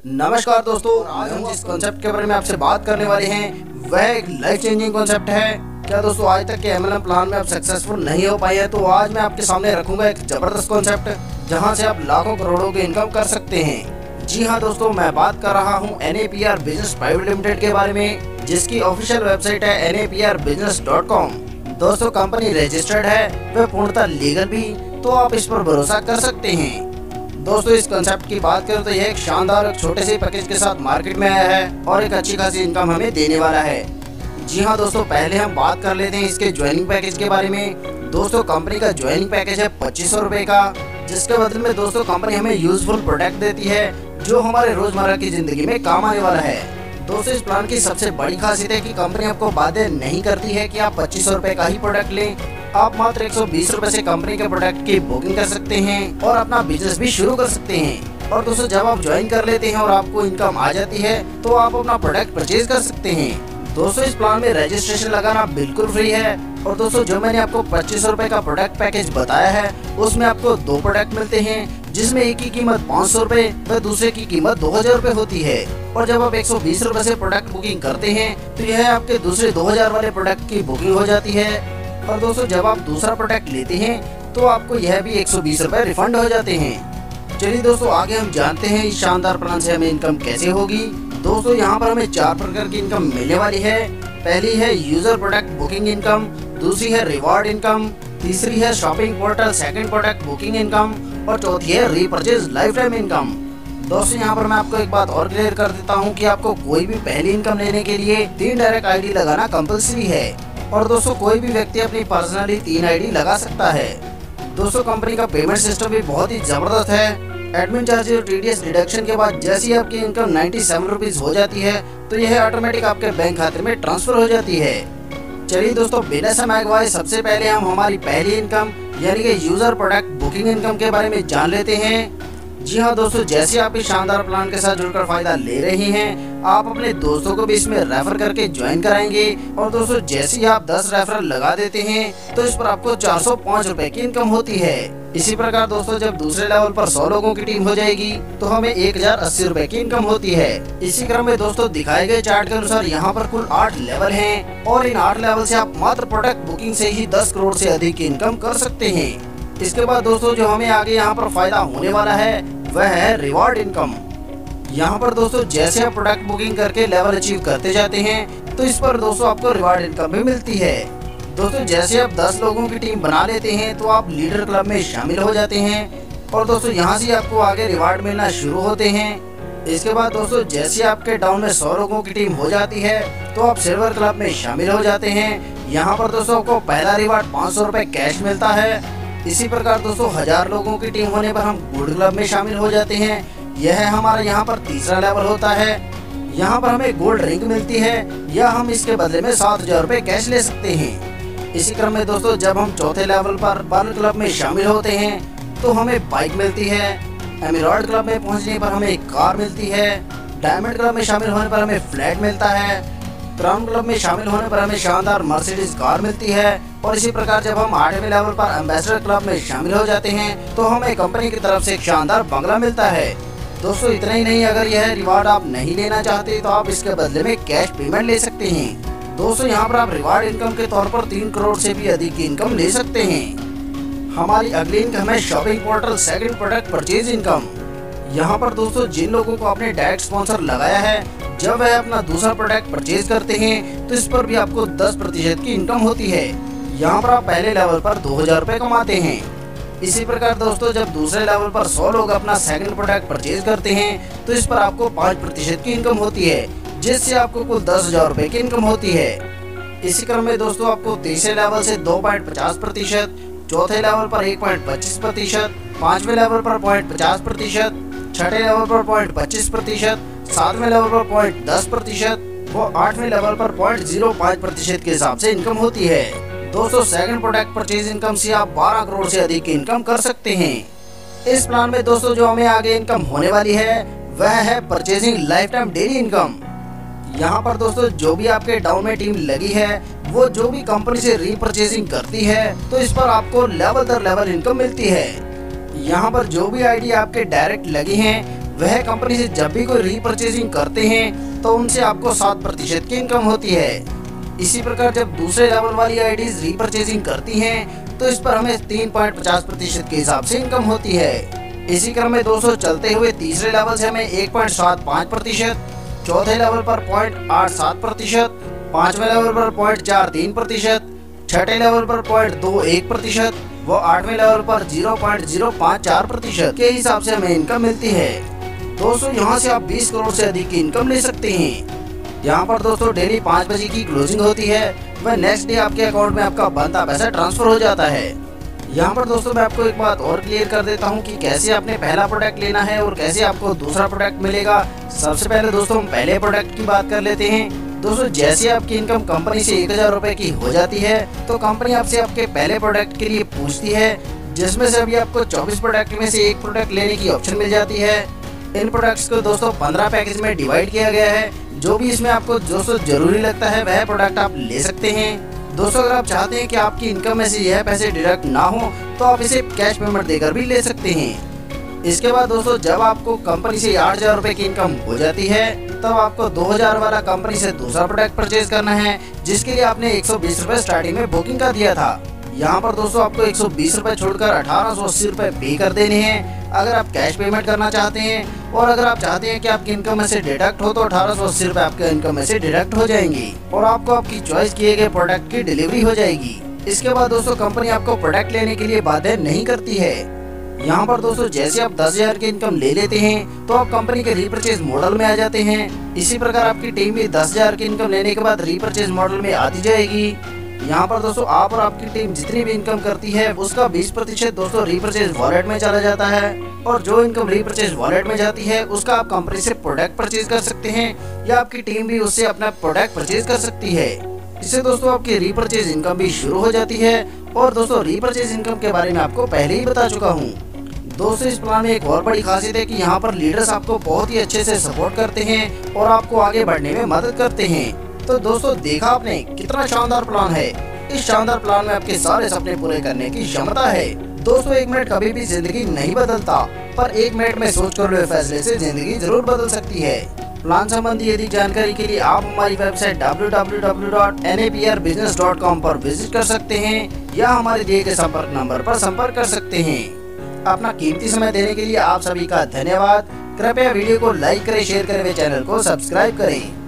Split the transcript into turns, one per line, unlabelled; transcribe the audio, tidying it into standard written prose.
नमस्कार दोस्तों, आज हम जिस कॉन्सेप्ट के बारे में आपसे बात करने वाले हैं वह एक लाइफ चेंजिंग कॉन्सेप्ट है। क्या दोस्तों आज तक के MLM प्लान में आप सक्सेसफुल नहीं हो पाए हैं, तो आज मैं आपके सामने रखूंगा एक जबरदस्त कॉन्सेप्ट जहां से आप लाखों करोड़ों की इनकम कर सकते हैं। जी हाँ दोस्तों, मैं बात कर रहा हूँ NAPR बिजनेस प्राइवेट लिमिटेड के बारे में, जिसकी ऑफिशियल वेबसाइट है napr-business.com। दोस्तों कंपनी रजिस्टर्ड है, वह पूर्णतः लीगल भी, तो आप इस पर भरोसा कर सकते हैं। दोस्तों इस कंसेप्ट की बात करें तो यह एक शानदार एक छोटे से पैकेज के साथ मार्केट में आया है और एक अच्छी खासी इनकम हमें देने वाला है। जी हाँ दोस्तों, पहले हम बात कर लेते हैं इसके ज्वाइनिंग पैकेज के बारे में। दोस्तों कंपनी का ज्वाइनिंग पैकेज है 2500 रुपए का, जिसके बदले में दोस्तों कंपनी हमें यूजफुल प्रोडक्ट देती है जो हमारे रोजमर्रा की जिंदगी में काम आने वाला है। दोस्तों इस प्लान की सबसे बड़ी खासियत है कि कंपनी आपको बाध्य नहीं करती है कि आप 2500 रुपए का ही प्रोडक्ट लें। आप मात्र 120 रुपए से कंपनी के प्रोडक्ट की बुकिंग कर सकते हैं और अपना बिजनेस भी शुरू कर सकते हैं। और दोस्तों जब आप ज्वाइन कर लेते हैं और आपको इनकम आ जाती है तो आप अपना प्रोडक्ट परचेज कर सकते हैं। दोस्तों इस प्लान में रजिस्ट्रेशन लगाना बिल्कुल फ्री है। और दोस्तों जो मैंने आपको 2500 रुपए का प्रोडक्ट पैकेज बताया है उसमें आपको 2 प्रोडक्ट मिलते हैं, जिसमें एक की कीमत 500 रुपए व दूसरे की कीमत 2000 रुपए होती है। और जब आप 120 रुपए से प्रोडक्ट बुकिंग करते हैं तो यह आपके दूसरे 2000 वाले प्रोडक्ट की बुकिंग हो जाती है। और दोस्तों जब आप दूसरा प्रोडक्ट लेते हैं तो आपको यह भी 120 रुपए रिफंड हो जाते हैं। चलिए दोस्तों आगे हम जानते हैं इस शानदार प्लान से हमें इनकम कैसे होगी। दोस्तों यहाँ पर हमें 4 प्रकार की इनकम मिलने वाली है। पहली है यूजर प्रोडक्ट बुकिंग इनकम, दूसरी है रिवॉर्ड इनकम, तीसरी है shopping portal second product booking income और चौथी है रीपरचेज लाइफ टाइम इनकम। दोस्तों यहाँ पर मैं आपको एक बात और क्लियर कर देता हूँ कि आपको कोई भी पहली इनकम लेने के लिए 3 डायरेक्ट ID लगाना कंपल्सरी है। और दोस्तों कोई भी व्यक्ति अपनी पर्सनली 3 ID लगा सकता है। दोस्तों कंपनी का पेमेंट सिस्टम भी बहुत ही जबरदस्त है। एडमिन चार्ज और TDS डिडक्शन के बाद जैसे ही आपकी इनकम 97 रुपीज हो जाती है तो यह ऑटोमेटिक आपके बैंक खाते में ट्रांसफर हो जाती है। चलिए दोस्तों बिना समय गवाए सबसे पहले हम हमारी पहली इनकम यानी कि यूजर प्रोडक्ट बुकिंग इनकम के बारे में जान लेते हैं। जी हाँ दोस्तों, जैसे आप इस शानदार प्लान के साथ जुड़कर फायदा ले रहे हैं, आप अपने दोस्तों को भी इसमें रेफर करके ज्वाइन कराएंगे। और दोस्तों जैसे ही आप 10 रेफरल लगा देते हैं तो इस पर आपको 405 रुपए की इनकम होती है। इसी प्रकार दोस्तों जब दूसरे लेवल पर 100 लोगों की टीम हो जाएगी तो हमें 1080 रुपए की इनकम होती है। इसी क्रम में दोस्तों दिखाए गए चार्ट के अनुसार यहाँ पर कुल 8 लेवल हैं और इन 8 लेवल से आप मात्र प्रोडक्ट बुकिंग से ही 10 करोड़ से अधिक की इनकम कर सकते हैं। इसके बाद दोस्तों जो हमें आगे यहाँ पर फायदा होने वाला है वह है रिवॉर्ड इनकम। यहाँ पर दोस्तों जैसे आप प्रोडक्ट बुकिंग करके लेवल अचीव करते जाते हैं तो इस पर दोस्तों आपको रिवॉर्ड इनकम भी मिलती है। दोस्तों जैसे आप 10 लोगों की टीम बना लेते हैं तो आप लीडर क्लब में शामिल हो जाते हैं और दोस्तों यहाँ से आपको आगे रिवार्ड मिलना शुरू होते हैं। इसके बाद दोस्तों जैसे आपके टाउन में 100 लोगों की टीम हो जाती है तो आप सिल्वर क्लब में शामिल हो जाते हैं। यहाँ पर दोस्तों आपको पहला रिवार्ड 500 रुपए कैश मिलता है। इसी प्रकार दोस्तों 1000 लोगों की टीम होने पर हम गोल्ड क्लब में शामिल हो जाते हैं। यह हमारा यहाँ पर तीसरा लेवल होता है। यहाँ पर हमें गोल्ड रिंग मिलती है या हम इसके बदले में 7000 रुपए कैश ले सकते हैं। इसी क्रम में दोस्तों जब हम चौथे लेवल पर पर्ल क्लब में शामिल होते हैं तो हमें बाइक मिलती है। एमराल्ड क्लब में पहुँचने पर हमें एक कार मिलती है। डायमंड क्लब में शामिल होने पर हमें फ्लैट मिलता है। क्राउन क्लब में शामिल होने पर हमें शानदार मर्सिडीज कार मिलती है। और इसी प्रकार जब हम 8वें लेवल पर एम्बेसडर क्लब में शामिल हो जाते हैं तो हमें कंपनी की तरफ से एक शानदार बंगला मिलता है। दोस्तों इतना ही नहीं, अगर यह रिवार्ड आप नहीं लेना चाहते तो आप इसके बदले में कैश पेमेंट ले सकते हैं। दोस्तों यहाँ पर आप रिवार्ड इनकम के तौर पर 3 करोड़ से भी अधिक की इनकम ले सकते हैं। हमारी अगली इनकम है shopping portal second product purchase income. यहाँ पर दोस्तों जिन लोगों को आपने डायरेक्ट स्पॉन्सर लगाया है, जब वह अपना दूसरा प्रोडक्ट परचेज करते हैं तो इस पर भी आपको 10% की इनकम होती है। यहाँ पर आप पहले लेवल पर 2000 रुपए कमाते हैं। इसी प्रकार दोस्तों जब दूसरे लेवल पर 100 लोग अपना सेकंड प्रोडक्ट परचेज करते हैं तो इस पर आपको 5% की इनकम होती है, जिससे आपको कुल 10,000 रुपए की इनकम होती है। इसी क्रम में दोस्तों आपको तीसरे लेवल से 2.50%, चौथे लेवल पर 1.25%, 5वें लेवल पर 0.50%, छठे लेवल पर 0.25%, 7वें लेवल पर 0.10% व 8वें लेवल पर 0.05% के हिसाब से इनकम होती है। दोस्तों सेकंड प्रोडक्ट परचेज इनकम से आप 12 करोड़ से अधिक की इनकम कर सकते हैं। इस प्लान में दोस्तों जो हमें आगे इनकम होने वाली है वह है purchasing life time daily income. यहाँ पर दोस्तों जो भी आपके डाउन में टीम लगी है वो जो भी कंपनी से रीपरचेजिंग करती है तो इस पर आपको लेवल दर लेवल इनकम मिलती है। यहाँ पर जो भी ID आपके डायरेक्ट लगी हैं वह कंपनी से जब भी कोई रीपरचेजिंग करते हैं तो उनसे आपको 7% की इनकम होती है। इसी प्रकार जब दूसरे लेवल वाली आईडीज रीपरचेजिंग करती हैं तो इस पर हमें 3.50% के हिसाब से इनकम होती है। इसी क्रम में दोस्तों चलते हुए तीसरे लेवल से हमें 1.75%, चौथे लेवल पर 0.87%, पांचवें लेवल पर 0.43%, छठे लेवल पर 0.21% व आठवें लेवल पर 0.054% के हिसाब से हमें इनकम मिलती है। दोस्तों यहाँ से आप 20 करोड़ से अधिक की इनकम ले सकते हैं। यहाँ पर दोस्तों डेली 5 बजे की क्लोजिंग होती है व नेक्स्ट डे आपके अकाउंट में आपका बनता पैसा ट्रांसफर हो जाता है। यहाँ पर दोस्तों मैं आपको एक बात और क्लियर कर देता हूँ कि कैसे आपने पहला प्रोडक्ट लेना है और कैसे आपको दूसरा प्रोडक्ट मिलेगा। सबसे पहले दोस्तों हम पहले प्रोडक्ट की बात कर लेते हैं। दोस्तों जैसे आपकी इनकम कंपनी से 1000 रुपए की हो जाती है तो कंपनी आपसे आपके पहले प्रोडक्ट के लिए पूछती है, जिसमें से अभी आपको 24 प्रोडक्ट में से एक प्रोडक्ट लेने की ऑप्शन मिल जाती है। इन प्रोडक्ट्स को दोस्तों 15 पैकेज में डिवाइड किया गया है। जो भी इसमें आपको दोस्तों जरूरी लगता है वह प्रोडक्ट आप ले सकते हैं। दोस्तों अगर आप चाहते हैं कि आपकी इनकम में से यह पैसे डिडक्ट ना हो तो आप इसे कैश पेमेंट देकर भी ले सकते हैं। इसके बाद दोस्तों जब आपको कंपनी से 8000 रुपए की इनकम हो जाती है तब आपको 2000 वाला कंपनी से दूसरा प्रोडक्ट परचेज करना है, जिसके लिए आपने 120 रुपए स्टार्टिंग में बुकिंग का दिया था। यहाँ पर दोस्तों आपको 120 रुपए छोड़कर 1880 रुपए पे कर देने हैं अगर आप कैश पेमेंट करना चाहते हैं। और अगर आप चाहते हैं कि आपकी इनकम में से डिडक्ट हो तो 1880 रुपए आपके इनकम में से डिडक्ट हो जाएंगी और आपको आपकी चॉइस किए गए प्रोडक्ट की डिलीवरी हो जाएगी। इसके बाद दोस्तों कंपनी आपको प्रोडक्ट लेने के लिए बाध्य नहीं करती है। यहाँ पर दोस्तों जैसे आप 10,000 की इनकम ले लेते हैं तो आप कंपनी के रीपरचेज मॉडल में आ जाते हैं। इसी प्रकार आपकी टीम भी 10,000 की इनकम लेने के बाद रीपरचेज मॉडल में आती जाएगी। यहाँ पर दोस्तों आप और आपकी टीम जितनी भी इनकम करती है उसका 20% दोस्तों रीपरचेज वॉलेट में चला जाता है और जो इनकम रीपरचेज वॉलेट में जाती है उसका आप कंपनी से प्रोडक्ट परचेज कर सकते हैं या आपकी टीम भी उससे अपना प्रोडक्ट परचेज कर सकती है। इससे दोस्तों आपकी रीपरचेज इनकम भी शुरू हो जाती है। और दोस्तों रीपरचेज इनकम के बारे में आपको पहले ही बता चुका हूँ। दोस्तों इस प्लान में एक और बड़ी खासियत है कि यहाँ पर लीडर्स आपको बहुत ही अच्छे से सपोर्ट करते हैं और आपको आगे बढ़ने में मदद करते हैं। तो दोस्तों देखा आपने कितना शानदार प्लान है। इस शानदार प्लान में आपके सारे सपने पूरे करने की क्षमता है। दोस्तों 1 मिनट कभी भी जिंदगी नहीं बदलता, पर 1 मिनट में सोच कर हुए फैसले से जिंदगी जरूर बदल सकती है। प्लान संबंधी अधिक जानकारी के लिए आप हमारी वेबसाइट www.naprbusiness.com पर विजिट कर सकते हैं या हमारे दिए गए संपर्क नंबर पर संपर्क कर सकते हैं। अपना कीमती समय देने के लिए आप सभी का धन्यवाद। कृपया वीडियो को लाइक करें, शेयर करें व चैनल को सब्सक्राइब करें।